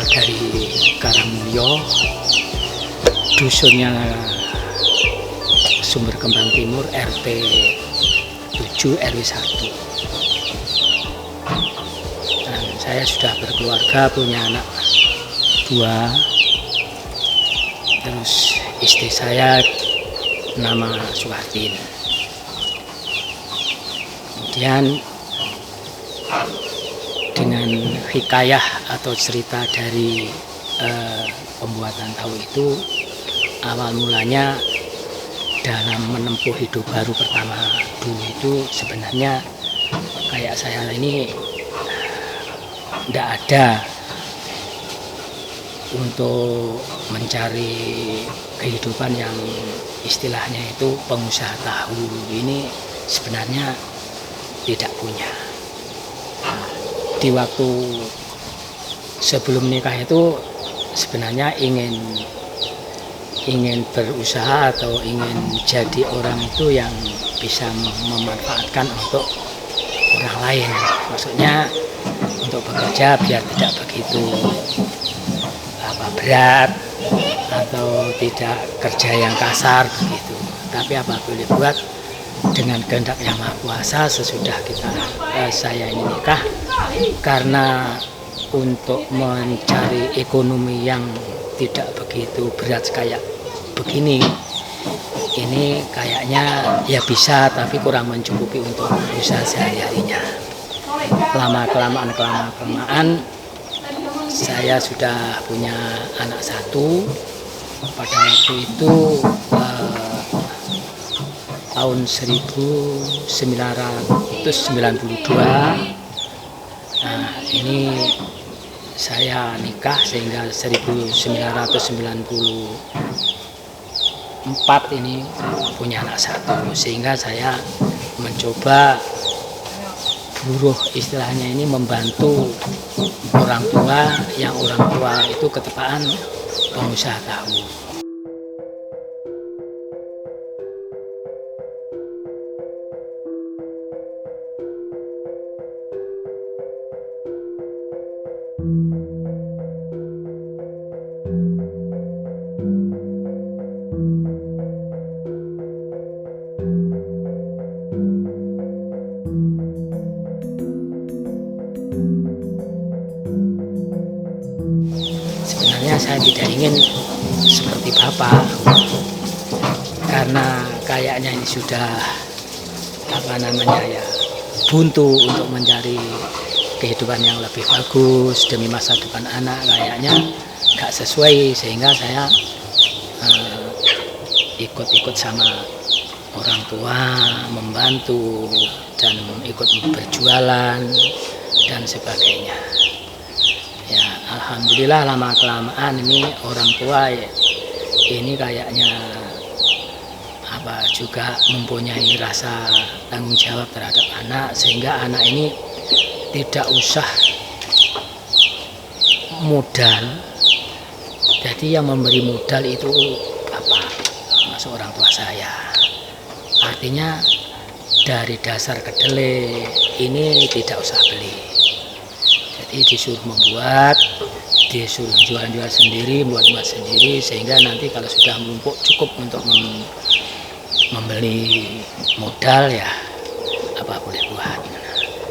berasal dari Karangmulyo, dusunnya Sumber Kembang Timur, RT 7 RW 1. Dan saya sudah berkeluarga, punya anak 2. Terus istri saya nama Suwartin. Kemudian dengan hikayah atau cerita dari pembuatan tahu itu, awal mulanya dalam menempuh hidup baru pertama dulu itu sebenarnya kayak saya ini tidak ada untuk mencari kehidupan yang istilahnya itu pengusaha tahu ini, sebenarnya tidak punya. Di waktu sebelum nikah itu sebenarnya ingin berusaha atau ingin jadi orang itu yang bisa memanfaatkan untuk orang lain. Maksudnya untuk bekerja biar tidak begitu berat atau tidak kerja yang kasar begitu. Tapi apa boleh buat, dengan kehendak Yang Maha Kuasa sesudah saya ini nikah, karena untuk mencari ekonomi yang tidak begitu berat kayak begini, ini kayaknya ya bisa tapi kurang mencukupi untuk usaha sehari-harinya. Kelamaan saya sudah punya anak 1. Pada waktu itu tahun 1992. Nah, ini saya nikah sehingga 1994 ini punya anak 1, sehingga saya mencoba buruh istilahnya ini membantu orang tua, yang orang tua itu ketepaan pengusaha tahu. Sebenarnya saya tidak ingin seperti Bapak, karena kayaknya ini sudah buntu untuk mencari kehidupan yang lebih bagus demi masa depan anak, kayaknya nggak sesuai, sehingga saya ikut sama orang tua, membantu dan ikut berjualan dan sebagainya. Ya, alhamdulillah lama kelamaan ini orang tua ini kayaknya juga mempunyai rasa tanggung jawab terhadap anak, sehingga anak ini tidak usah modal. Jadi yang memberi modal itu Bapak, masuk orang tua saya. Artinya dari dasar kedelai ini tidak usah beli. Jadi disuruh membuat, disuruh jual-jual sendiri, buat sendiri, sehingga nanti kalau sudah menumpuk cukup untuk membeli modal, ya apa boleh buat.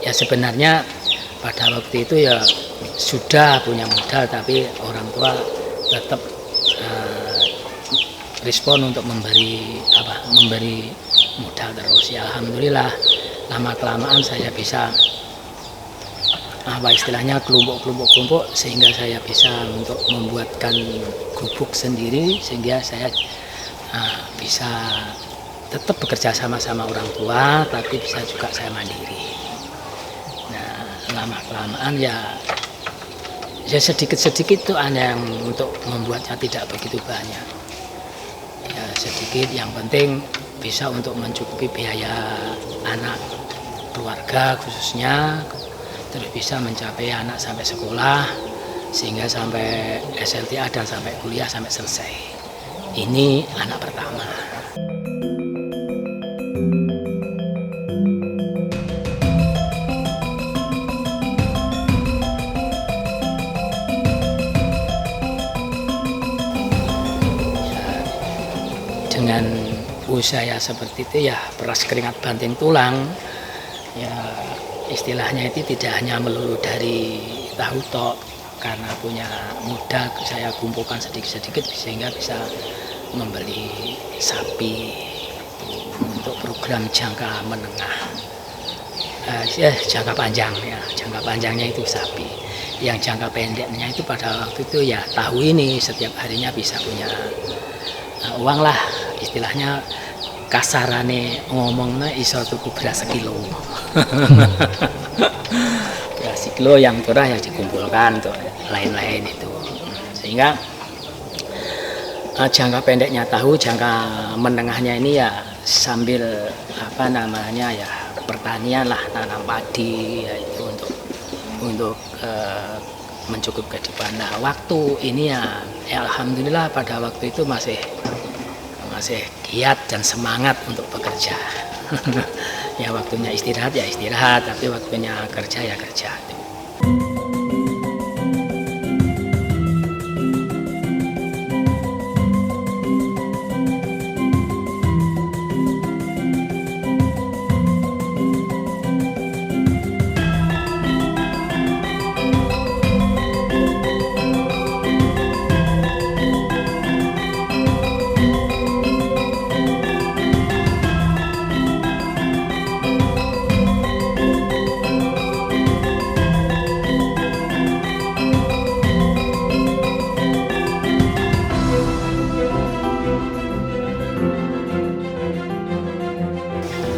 Ya sebenarnya pada waktu itu ya sudah punya modal, tapi orang tua tetap respon untuk memberi modal terus. Ya alhamdulillah lama kelamaan saya bisa istilahnya kelompok, sehingga saya bisa untuk membuatkan gubuk sendiri, sehingga saya bisa tetap bekerja sama orang tua, tapi bisa juga saya mandiri. Nah, lama kelamaan ya sedikit tuh ada yang untuk membuatnya tidak begitu banyak. Ya sedikit, yang penting bisa untuk mencukupi biaya anak, keluarga khususnya, terus bisa mencapai anak sampai sekolah, sehingga sampai SLTA dan sampai kuliah sampai selesai. Ini anak pertama. dengan usaha seperti itu ya peras keringat banting tulang. Ya istilahnya itu tidak hanya melulu dari tahu tok, karena punya modal saya kumpulkan sedikit-sedikit sehingga bisa membeli sapi untuk program jangka menengah, jangka panjang ya, jangka panjangnya itu sapi. Yang jangka pendeknya itu pada waktu itu ya tahu ini setiap harinya bisa punya uang lah, istilahnya kasarane ngomongnya iso tuku beras sekilo. Beras sekilo yang murah yang dikumpulkan untuk lain-lain itu, sehingga jangka pendeknya tahu, jangka menengahnya ini ya sambil apa namanya ya pertanian lah, nanam padi ya, itu untuk mencukupi kehidupan. Nah waktu ini ya alhamdulillah pada waktu itu masih giat dan semangat untuk bekerja. Ya waktunya istirahat ya istirahat, tapi waktunya kerja ya kerja.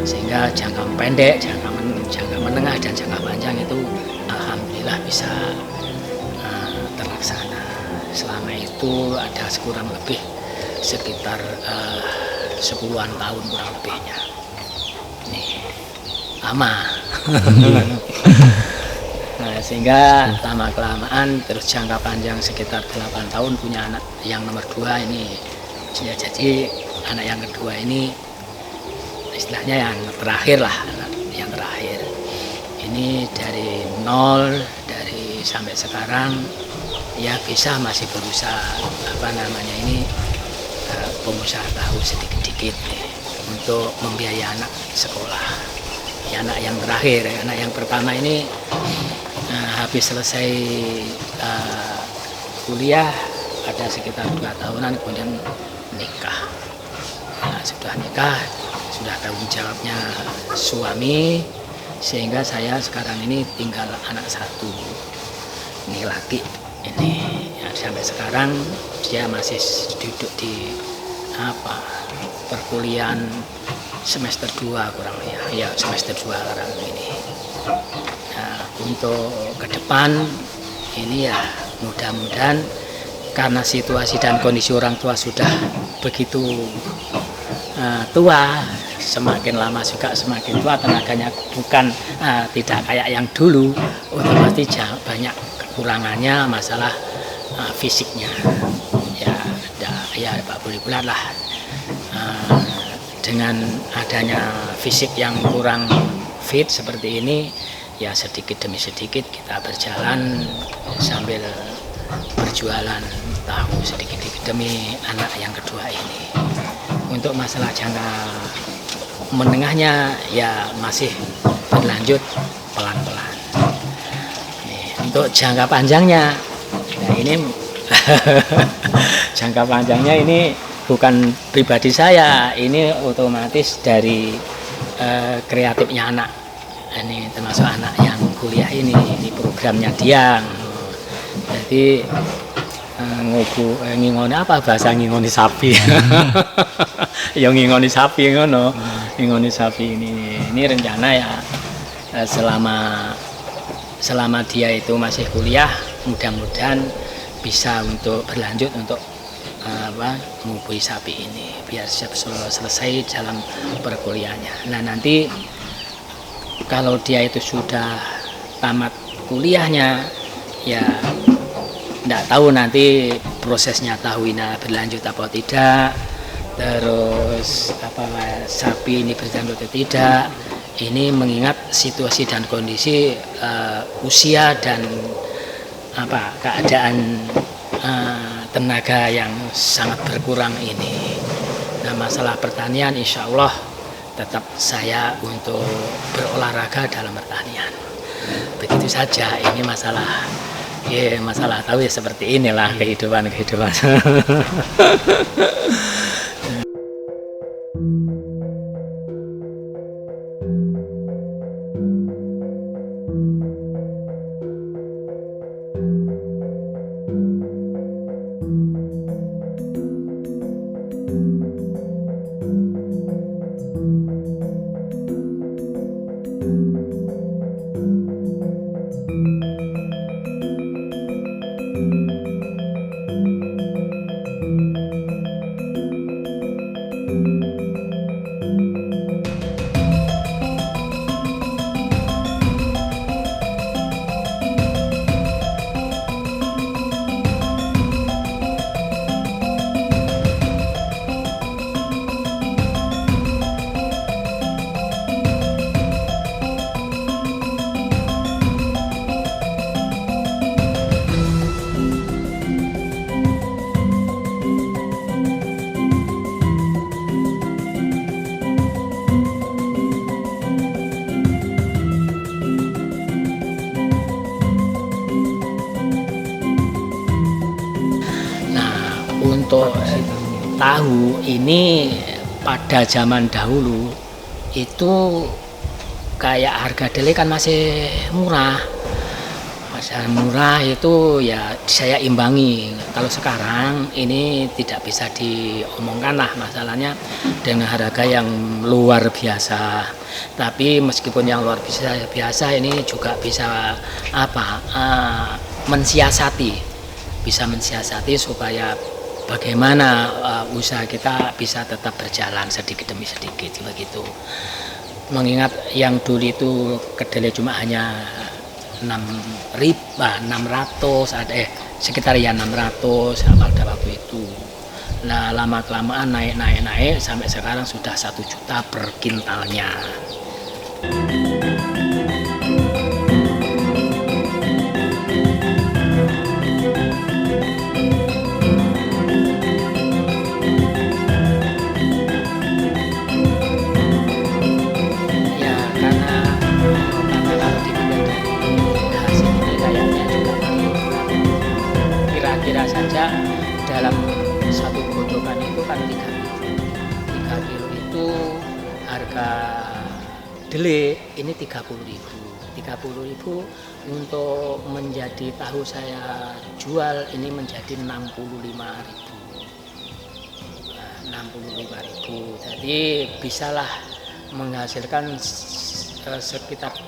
Sehingga jangka pendek, jangka menengah dan jangka panjang itu alhamdulillah bisa terlaksana. Selama itu ada kurang lebih sekitar 10-an tahun kurang lebihnya. Nih, lama. Nah, sehingga lama kelamaan terus jangka panjang sekitar 8 tahun punya anak yang nomor 2 ini. Jadi anak yang kedua ini istilahnya yang terakhir lah, yang terakhir ini dari nol, dari sampai sekarang ya bisa masih berusaha apa namanya ini pengusaha tahu sedikit-sedikit untuk membiayai anak sekolah. Ya, anak yang terakhir, anak yang pertama ini habis selesai kuliah ada sekitar 2 tahunan kemudian nikah. Nah, sudah nikah, sudah tanggung jawabnya suami, sehingga saya sekarang ini tinggal anak 1 ini laki ini ya, sampai sekarang dia masih duduk di perkuliahan semester 2 kurang ya semester 2 sekarang ini. Nah, untuk ke depan ini ya mudah-mudahan karena situasi dan kondisi orang tua sudah begitu tua, semakin lama juga semakin tua, tenaganya bukan tidak kayak yang dulu, otomatis banyak kekurangannya masalah fisiknya. Ya Pak boleh bulat lah, dengan adanya fisik yang kurang fit seperti ini, ya sedikit demi sedikit kita berjalan sambil berjualan tahu sedikit demi anak yang kedua ini. Untuk masalah jangka menengahnya ya masih berlanjut pelan-pelan. Untuk jangka panjangnya, nah ini jangka panjangnya ini bukan pribadi saya, ini otomatis dari kreatifnya anak. Ini termasuk anak yang kuliah ini programnya dia. Jadi ngingoni apa bahasa ngingoni sapi. Ya ngingoni sapi ngono. Ngingoni sapi ini rencana ya selama dia itu masih kuliah, mudah-mudahan bisa untuk berlanjut untuk ngubui sapi ini biar selesai dalam perkuliahannya. Nah, nanti kalau dia itu sudah tamat kuliahnya ya tidak tahu nanti prosesnya tahunya berlanjut apa tidak, terus sapi ini berlanjut atau tidak. Ini mengingat situasi dan kondisi usia dan keadaan tenaga yang sangat berkurang ini. Nah, masalah pertanian insya Allah tetap saya untuk berolahraga dalam pertanian. Begitu saja, ini masalah ya masalah tahu ya seperti inilah kehidupan. Untuk tahu ini pada zaman dahulu itu kayak harga kedelai kan masih murah. Masih murah itu ya saya imbangi. Kalau sekarang ini tidak bisa diomongkan lah masalahnya dengan harga yang luar biasa. Tapi meskipun yang luar biasa ini juga bisa bisa mensiasati supaya bagaimana usaha kita bisa tetap berjalan sedikit demi sedikit begitu. Mengingat yang dulu itu kedelai cuma hanya 600 sekitar ya 600 pada waktu itu. Nah lama kelamaan naik sampai sekarang sudah 1 juta per kintalnya. Saja dalam 1 godokan itu kan 3 kilo itu harga kedelai ini 30.000 untuk menjadi tahu saya jual ini menjadi 65.000 jadi bisalah menghasilkan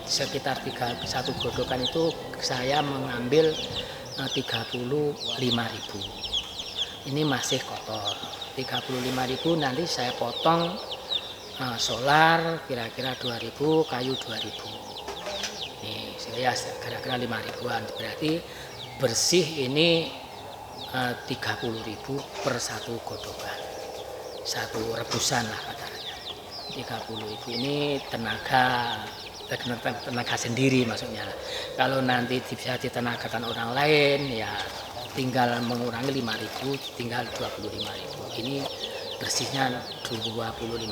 sekitar 1 godokan itu saya mengambil 35.000. Ini masih kotor. 35.000 nanti saya potong solar kira-kira 2.000, kayu 2.000. Nih saya kira-kira 5.000-an. Berarti bersih ini 30.000 per 1 godokan. 1 rebusan lah katanya. 30.000 ini tenaga sendiri maksudnya. Kalau nanti bisa ditenagakan orang lain ya tinggal mengurangi 5.000 tinggal 25.000 ini bersihnya 25.000.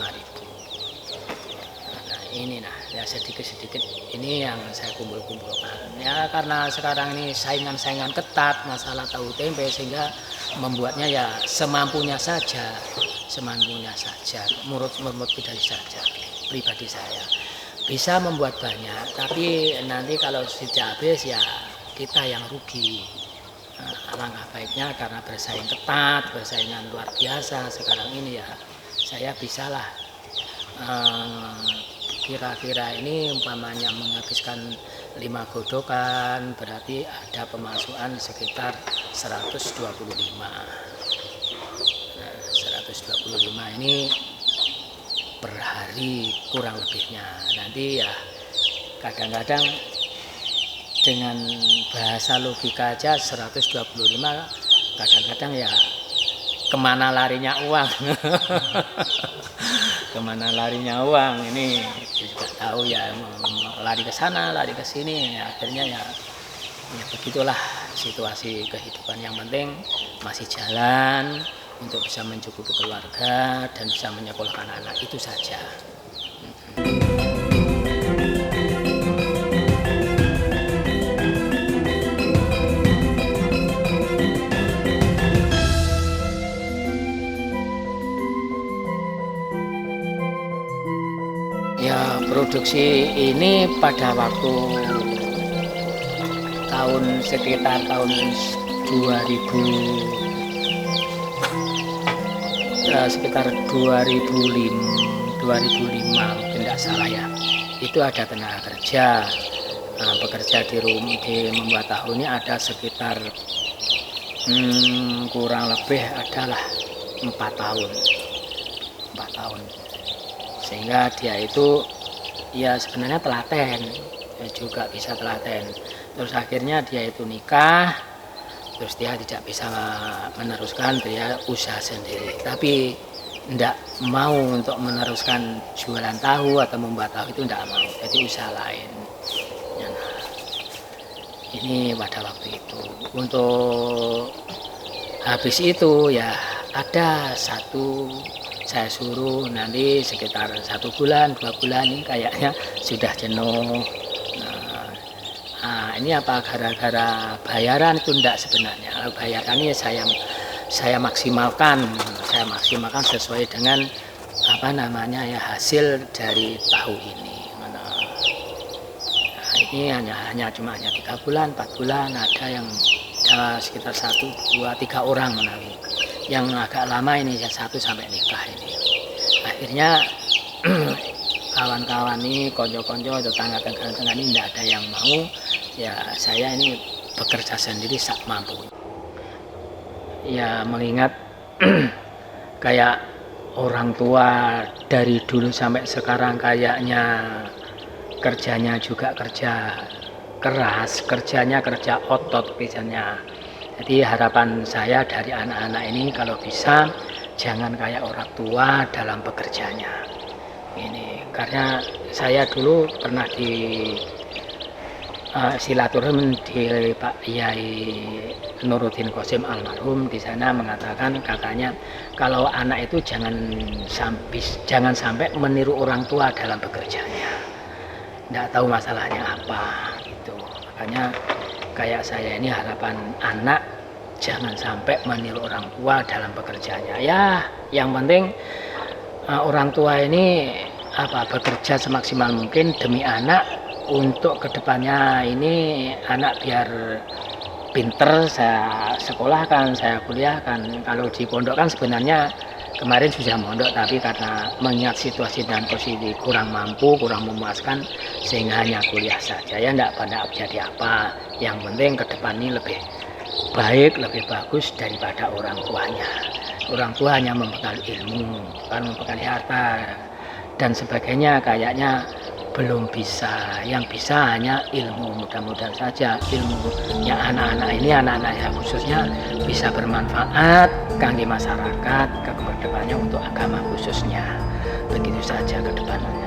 Nah ini ya sedikit ini yang saya kumpulkan ya karena sekarang ini saingan ketat masalah tahu tempe sehingga membuatnya ya semampunya saja menurut pribadi saya. Bisa membuat banyak, tapi nanti kalau sudah habis ya kita yang rugi. Alangkah baiknya karena bersaing ketat, persaingan luar biasa sekarang ini ya saya bisalah kira-kira ini umpamanya menghabiskan 5 godokan berarti ada pemasukan sekitar 125. Nah, 125 ini per hari kurang lebihnya. Nanti ya kadang-kadang dengan bahasa logika aja 125 kadang-kadang ya kemana larinya uang. Kemana larinya uang ini juga tahu ya lari ke sana lari ke sini ya, akhirnya ya begitulah situasi kehidupan. Yang penting masih jalan untuk bisa mencukupi keluarga dan bisa menyekolahkan anak, itu saja. Ya, produksi ini pada waktu sekitar tahun 2005 mungkin tidak salah ya. Itu ada tenaga kerja, bekerja di membuat tahu ini ada sekitar kurang lebih adalah 4 tahun. Sehingga dia itu ya sebenarnya telaten, juga bisa telaten. Terus akhirnya dia itu nikah, terus dia tidak bisa meneruskan, dia usaha sendiri. Tapi tidak mau untuk meneruskan jualan tahu atau membuat tahu, itu tidak mau, jadi usaha lain. Ya, nah, ini pada waktu itu. Untuk habis itu ya ada satu, saya suruh nanti sekitar 1 bulan 2 bulan ini kayaknya sudah jenuh. Nah, ini apa gara-gara bayaran itu enggak sebenarnya. Kalau bayaran ini saya maksimalkan sesuai dengan apa namanya ya, hasil dari tahu ini. Nah, ini hanya 3 bulan 4 bulan, ada yang sekitar 1 2 3 orang menawi. Yang agak lama ini ya 1 sampai nikah ini. Akhirnya kawan-kawan ini, konco-konco, tetangga-tetangga ini tidak ada yang mau. Ya saya ini bekerja sendiri sak mampu. Ya mengingat kayak orang tua dari dulu sampai sekarang kayaknya kerjanya juga kerja keras, kerjanya kerja otot biasanya. Jadi harapan saya dari anak-anak ini kalau bisa jangan kayak orang tua dalam bekerjanya. Ini karena saya dulu pernah di silaturahmi di Pak Yai Nuruddin Qasim almarhum, di sana mengatakan kakaknya kalau anak itu jangan sampai meniru orang tua dalam bekerjanya. Tidak tahu masalahnya apa gitu. Makanya kayak saya ini harapan anak jangan sampai meniru orang tua dalam bekerjanya. Ya, yang penting orang tua ini bekerja semaksimal mungkin demi anak, untuk kedepannya ini anak biar pinter, saya sekolahkan, saya kuliahkan. Kalau di pondok kan sebenarnya kemarin sudah mondok, tapi karena mengingat situasi dan posisi kurang mampu, kurang memuaskan, sehingga hanya kuliah saja. Ya enggak jadi apa. Yang penting ke depan ini lebih baik, lebih bagus daripada orang tuanya. Orang tua hanya membekal ilmu, bukan membekal harta dan sebagainya, kayaknya belum bisa. Yang bisa hanya ilmu. Mudah-mudahan saja ilmunya anak-anak ini, anak-anak ya khususnya, bisa bermanfaat kangge masyarakat ke depannya untuk agama khususnya. Begitu saja ke depannya.